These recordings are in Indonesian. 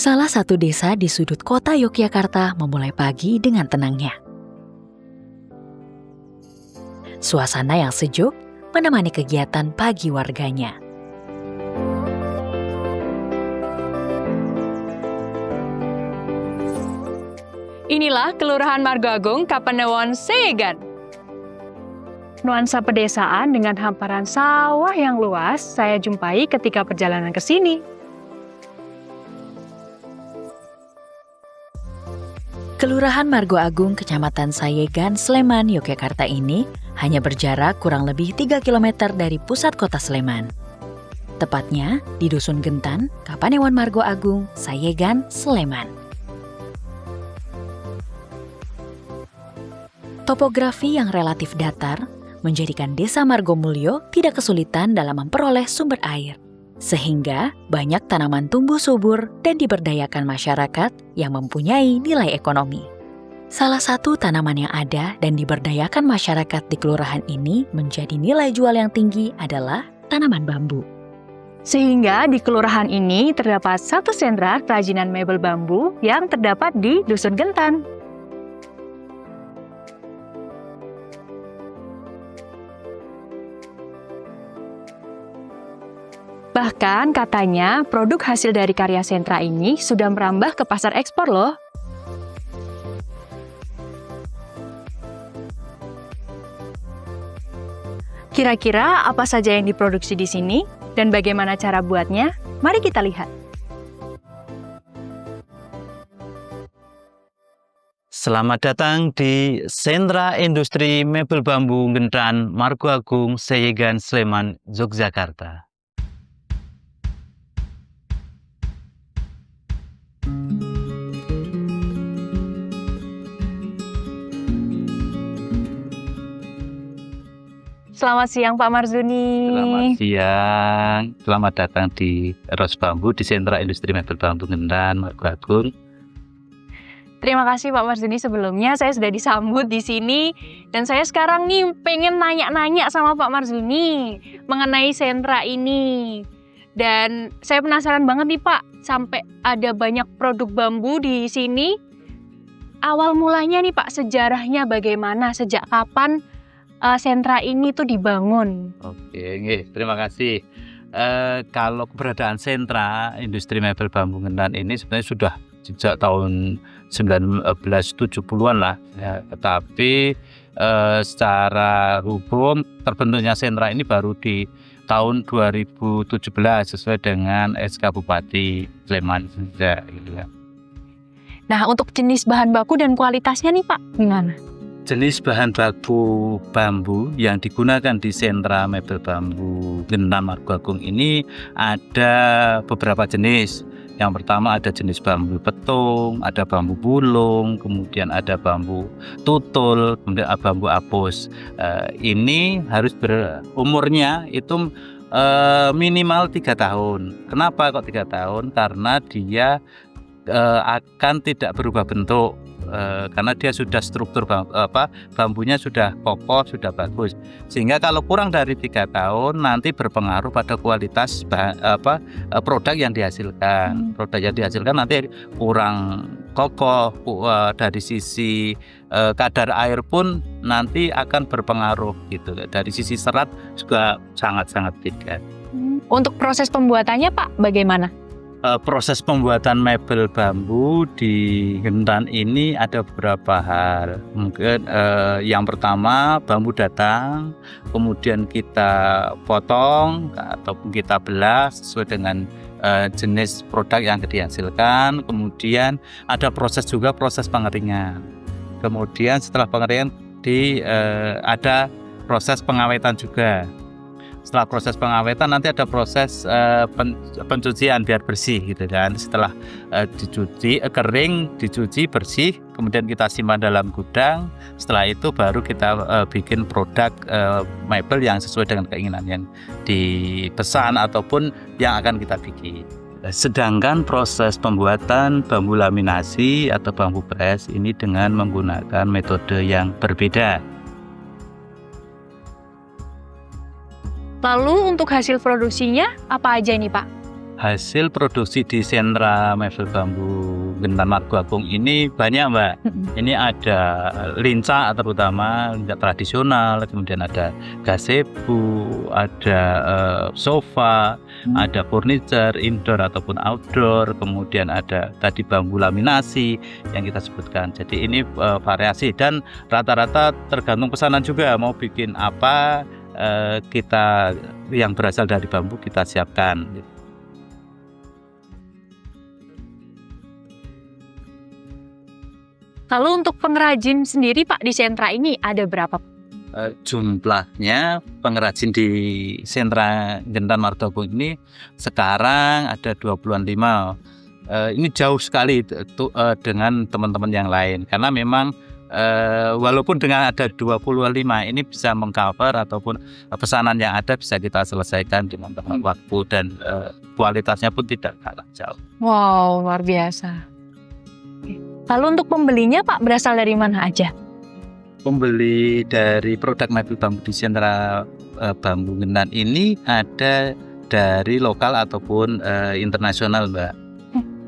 Salah satu desa di sudut kota Yogyakarta memulai pagi dengan tenangnya. Suasana yang sejuk menemani kegiatan pagi warganya. Inilah Kelurahan Margoagung, Kapanewon, Sayegan. Nuansa pedesaan dengan hamparan sawah yang luas saya jumpai ketika perjalanan ke sini. Kelurahan Margoagung, Kecamatan Sayegan, Sleman, Yogyakarta ini hanya berjarak kurang lebih 3 km dari pusat kota Sleman. Tepatnya di Dusun Gentan, Kapanewon Margoagung, Sayegan, Sleman. Topografi yang relatif datar menjadikan Desa Margomulyo tidak kesulitan dalam memperoleh sumber air. Sehingga banyak tanaman tumbuh subur dan diberdayakan masyarakat yang mempunyai nilai ekonomi. Salah satu tanaman yang ada dan diberdayakan masyarakat di kelurahan ini menjadi nilai jual yang tinggi adalah tanaman bambu. Sehingga di kelurahan ini terdapat satu sentra kerajinan mebel bambu yang terdapat di Dusun Gentan. Bahkan katanya produk hasil dari karya sentra ini sudah merambah ke pasar ekspor loh. Kira-kira apa saja yang diproduksi di sini dan bagaimana cara buatnya? Mari kita lihat. Selamat datang di Sentra Industri Mebel Bambu Gentan, Margoagung, Sayegan, Sleman, Yogyakarta. Selamat siang Pak Marzuni. Selamat siang, selamat datang di Ros Bambu di Sentra Industri Mebel Bambu Gentan, Margoagung. Terima kasih Pak Marzuni sebelumnya, saya sudah disambut di sini dan saya sekarang nih pengen nanya-nanya sama Pak Marzuni mengenai sentra ini. Dan saya penasaran banget nih Pak, sampai ada banyak produk bambu di sini. Awal mulanya nih Pak, sejarahnya bagaimana, sejak kapan sentra ini tuh dibangun? Oke, terima kasih. Kalau keberadaan sentra industri mebel bambu Gentan ini sebenarnya sudah sejak tahun 1970-an lah, ya. Tetapi secara hukum terbentuknya sentra ini baru di tahun 2017 sesuai dengan SK Bupati Sleman saja, gitu ya. Nah, untuk jenis bahan baku dan kualitasnya nih Pak, gimana? Jenis bahan baku bambu yang digunakan di sentra mebel bambu Gentan Margoagung ini ada beberapa jenis. Yang pertama ada jenis bambu petung, ada bambu bulung, kemudian ada bambu tutul, kemudian ada bambu apus. Ini harus berumurnya itu minimal 3 tahun. Kenapa kok 3 tahun? Karena dia akan tidak berubah bentuk. Karena dia sudah struktur bambunya sudah kokoh, sudah bagus, sehingga kalau kurang dari 3 tahun nanti berpengaruh pada kualitas produk yang dihasilkan. Produk yang dihasilkan nanti kurang kokoh, dari sisi kadar air pun nanti akan berpengaruh gitu. Dari sisi serat juga sangat-sangat beda. Untuk proses pembuatannya Pak, bagaimana? Proses pembuatan mebel bambu di Gentan ini ada beberapa hal. Mungkin yang pertama bambu datang, kemudian kita potong ataupun kita belah sesuai dengan jenis produk yang dihasilkan. Kemudian ada proses juga proses pengeringan. Kemudian setelah pengeringan ada proses pengawetan juga. Setelah proses pengawetan nanti ada proses pencucian biar bersih gitu kan. Setelah dicuci kering, dicuci bersih, kemudian kita simpan dalam gudang. Setelah itu baru kita bikin produk mebel yang sesuai dengan keinginan yang dipesan ataupun yang akan kita bikin. Sedangkan proses pembuatan bambu laminasi atau bambu press ini dengan menggunakan metode yang berbeda. Lalu untuk hasil produksinya apa aja nih Pak? hasil produksi di sentra mebel bambu Gentan Margoagung ini banyak, Mbak. Ini ada linca, terutama linca tradisional, kemudian ada gazebo, ada sofa, ada furniture indoor ataupun outdoor, kemudian ada tadi bambu laminasi yang kita sebutkan. Jadi ini variasi dan rata-rata tergantung pesanan juga, mau bikin apa, kita yang berasal dari bambu kita siapkan. Lalu untuk pengrajin sendiri Pak di sentra ini ada berapa? Jumlahnya pengrajin di sentra Gentan Margoagung ini sekarang ada 25. Ini jauh sekali dengan teman-teman yang lain, karena memang walaupun dengan ada 25 ini bisa mengcover ataupun pesanan yang ada bisa kita selesaikan dengan tepat waktu dan kualitasnya pun tidak kalah jauh. Wow, luar biasa. Lalu untuk pembelinya Pak berasal dari mana aja? Pembeli dari produk mebel bambu di sentra bambu Gentan ini ada dari lokal ataupun internasional, Mbak.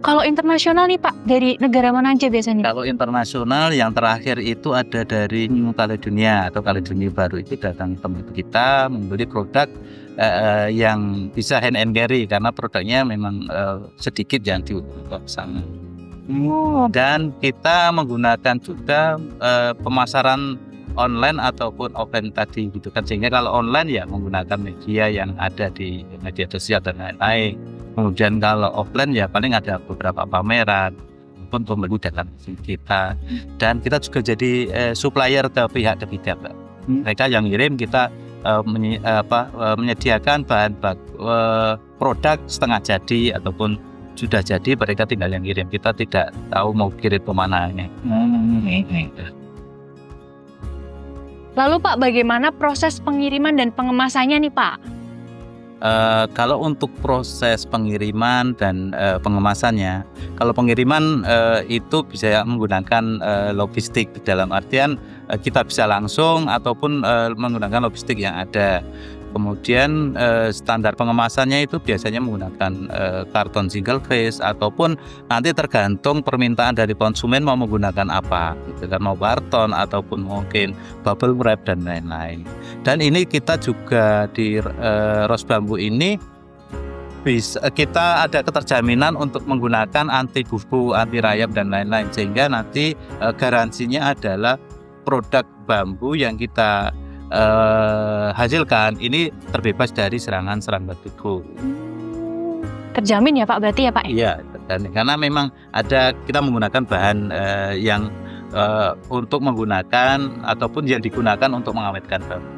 Kalau internasional nih Pak, dari negara mana aja biasanya? Kalau internasional yang terakhir itu ada dari New Caledonia atau Caledonia Baru, itu datang teman kita membeli produk yang bisa hand and carry karena produknya memang sedikit yang diukur sana. Dan kita menggunakan juga pemasaran online ataupun offline tadi gitu kan, sehingga kalau online ya menggunakan media yang ada di media sosial dan lain-lain. Kemudian kalau offline ya paling ada beberapa pameran pun pembeli datang kita, dan kita juga jadi supplier ke pihak ketiga, Mbak. Mereka yang ngirim, kita menyediakan bahan produk setengah jadi ataupun sudah jadi, mereka tinggal yang kirim. Kita tidak tahu mau kirim kemana. Lalu Pak, bagaimana proses pengiriman dan pengemasannya nih Pak? Kalau untuk proses pengiriman dan pengemasannya, kalau pengiriman itu bisa menggunakan logistik, dalam artian kita bisa langsung ataupun menggunakan logistik yang ada. Kemudian standar pengemasannya itu biasanya menggunakan karton single face ataupun nanti tergantung permintaan dari konsumen mau menggunakan apa, gitu kan, mau karton ataupun mungkin bubble wrap dan lain-lain. Dan ini kita juga di Ros Bambu ini kita ada keterjaminan untuk menggunakan anti kubu, anti rayap dan lain-lain, sehingga nanti garansinya adalah produk bambu yang kita hasilkan ini terbebas dari serangan batu. Terjamin ya Pak, berarti ya Pak? Iya, dan karena memang ada, kita menggunakan bahan yang untuk menggunakan ataupun yang digunakan untuk mengawetkan bambu.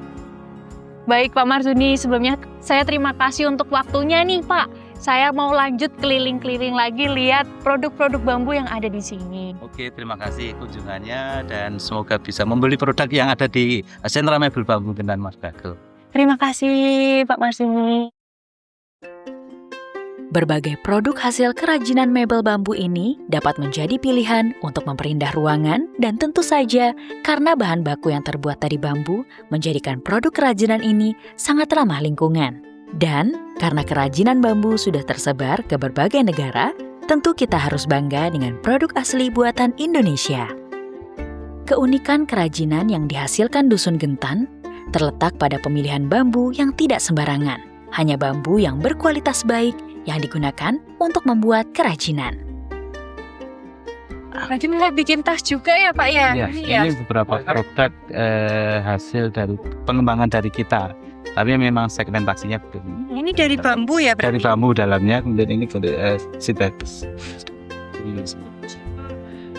Baik Pak Marzuni, sebelumnya saya terima kasih untuk waktunya nih Pak. Saya mau lanjut keliling-keliling lagi lihat produk-produk bambu yang ada di sini. Oke, terima kasih kunjungannya dan semoga bisa membeli produk yang ada di sentra mebel bambu Gentan Margoagung. Terima kasih Pak Marzuni. Berbagai produk hasil kerajinan mebel bambu ini dapat menjadi pilihan untuk memperindah ruangan, dan tentu saja karena bahan baku yang terbuat dari bambu menjadikan produk kerajinan ini sangat ramah lingkungan. Dan karena kerajinan bambu sudah tersebar ke berbagai negara, tentu kita harus bangga dengan produk asli buatan Indonesia. Keunikan kerajinan yang dihasilkan Dusun Gentan terletak pada pemilihan bambu yang tidak sembarangan. Hanya bambu yang berkualitas baik yang digunakan untuk membuat kerajinan. Berarti mau bikin tas juga ya Pak ya? Ini beberapa produk hasil dari pengembangan dari kita. Tapi memang segmentasinya belum. Ini dari bambu ya berarti? Dari bambu dalamnya, kemudian ini sintetis.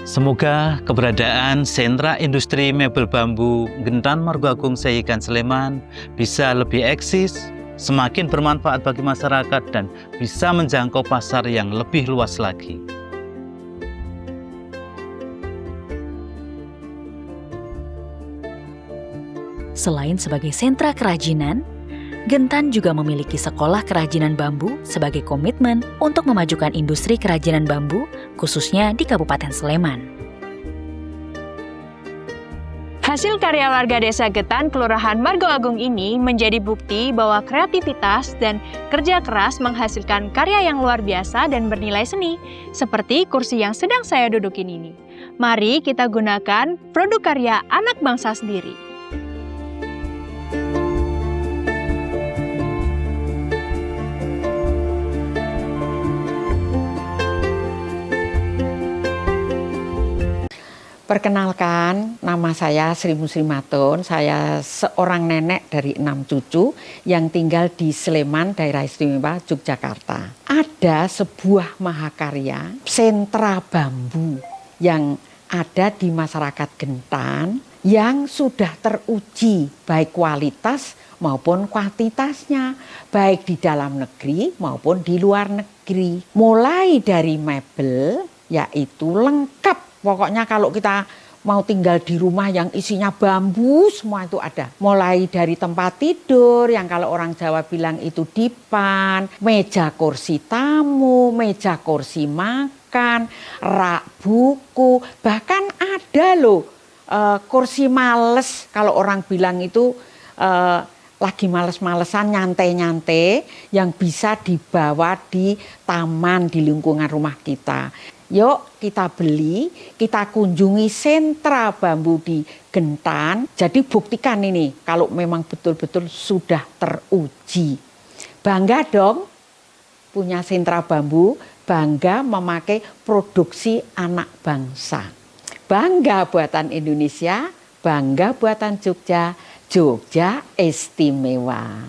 Semoga keberadaan sentra industri mebel bambu Gentan Margoagung Sehigan Sleman bisa lebih eksis, semakin bermanfaat bagi masyarakat, dan bisa menjangkau pasar yang lebih luas lagi. Selain sebagai sentra kerajinan, Gentan juga memiliki sekolah kerajinan bambu sebagai komitmen untuk memajukan industri kerajinan bambu, khususnya di Kabupaten Sleman. Hasil karya warga Desa Getan, Kelurahan Margo Agung ini menjadi bukti bahwa kreativitas dan kerja keras menghasilkan karya yang luar biasa dan bernilai seni, seperti kursi yang sedang saya dudukin ini. Mari kita gunakan produk karya anak bangsa sendiri. Perkenalkan, nama saya Sri Muslimatun. Saya seorang nenek dari 6 cucu yang tinggal di Sleman, Daerah Istimewa Yogyakarta. Ada sebuah mahakarya, sentra bambu yang ada di masyarakat Gentan yang sudah teruji baik kualitas maupun kuantitasnya, baik di dalam negeri maupun di luar negeri. Mulai dari mebel, yaitu lengkap. Pokoknya kalau kita mau tinggal di rumah yang isinya bambu, semua itu ada. Mulai dari tempat tidur, yang kalau orang Jawa bilang itu dipan, meja kursi tamu, meja kursi makan, rak buku, bahkan ada loh kursi males, kalau orang bilang itu lagi males-malesan, nyantai-nyantai, yang bisa dibawa di taman di lingkungan rumah kita. Yuk kita beli, kita kunjungi sentra bambu di Gentan. Jadi buktikan ini kalau memang betul-betul sudah teruji. Bangga dong punya sentra bambu, bangga memakai produksi anak bangsa. Bangga buatan Indonesia, bangga buatan Jogja, Jogja istimewa.